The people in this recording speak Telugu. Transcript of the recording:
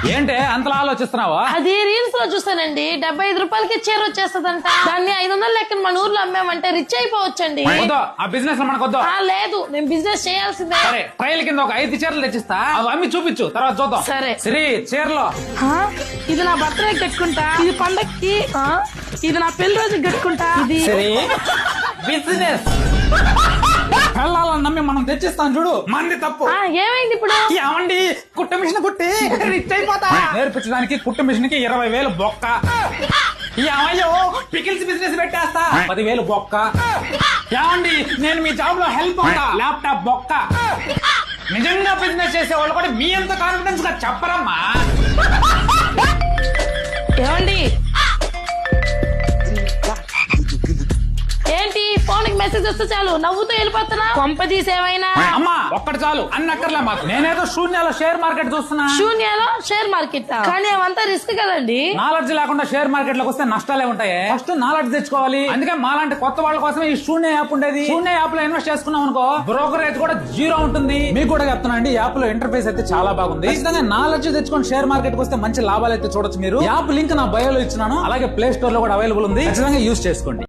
ఏంటి అంతలా ఆలోచిస్తున్నావా? అది రీల్స్ లో చూసానండి, 75 రూపాయలకి చీర వచ్చేస్తదంట. దాన్ని 500 లెక్కన మన ఊర్లో అమ్మామంటే రిచ్ అయిపోవచ్చండి. వద్దు, ఆ బిజినెస్ లో మనకు వద్దు. లేదు, నేను బిజినెస్ చేయాల్సిందే. సరే, ట్రయల్ కింద ఒక 5 చీరలు తెచ్చిస్తా, అవి అమ్మి చూపించు, తర్వాత చూద్దాం. సరే. శ్రీ చీరలో ఇది నా బర్త్డే కట్టుకుంటా, ఇది పండక్కి, ఇది నా పెళ్లి రోజుకి కట్టుకుంటా. ఇది శ్రీ బిజినెస్ పెళ్ళాలని నమ్మి మనం తెచ్చిస్తాం చూడు, మంది తప్పు. ఏమైంది ఇప్పుడు? ఏమండి, కుట్టు మిషన్ కుట్టి రిచ్ అయిపోతా. నేర్పించడానికి కుట్టు మిషన్ కి 20,000 బొక్క. ఏమయ్యో, పికిల్స్ బిజినెస్ పెట్టేస్తా, 10,000 బొక్క. ఏమండి, నేను మీ జాబ్ లో హెల్ప్ అవుతా, ల్యాప్టాప్ బొక్క. నిజంగా బిజినెస్ చేసే వాళ్ళు కూడా మీ అంత కాన్ఫిడెన్స్ గా చెప్పరమ్మా. ఏమండి, ఏంటి ఫోన్ కి మెసేజ్ వస్తే చాలు నవ్వుతూ వెళ్ళిపోతున్నా? కొంప తీసేమైనా? అమ్మా ఒక్కటి చాలు, అన్ని అక్కర్లే మాకు. నేనేదో శూన్యాలో షేర్ మార్కెట్ చూస్తున్నా. శూన్యాలో షేర్ మార్కెట్? కానీ అవంతా రిస్క్ కదండి. నాలెడ్జ్ లేకుండా షేర్ మార్కెట్ లోకి వస్తే నష్టాలే ఉంటాయి. ఫస్ట్ నాలెడ్జ్ తెచ్చుకోవాలి. అందుకే మాలాంటి కొత్త వాళ్ళ కోసం ఈ శూన్య యాప్ ఉండేది. శూన్య యాప్ లో ఇన్వెస్ట్ చేసుకున్నాం అనుకో, బ్రోకరేజ్ కూడా 0 ఉంటుంది. మీకు కూడా చెప్తున్నా అండి, యాప్ లో ఇంటర్ఫేస్ అయితే చాలా బాగుంది. ఖచ్చితంగా నాలెడ్జ్ తెచ్చుకొని షేర్ మార్కెట్ వస్తే మంచి లాభాలు అయితే చూడొచ్చు మీరు. యాప్ లింక్ నా బయోలో ఇచ్చినాను, అలాగే ప్లే స్టోర్ లో కూడా అవైలబుల్ ఉంది. ఖచ్చితంగా యూజ్ చేసుకోండి.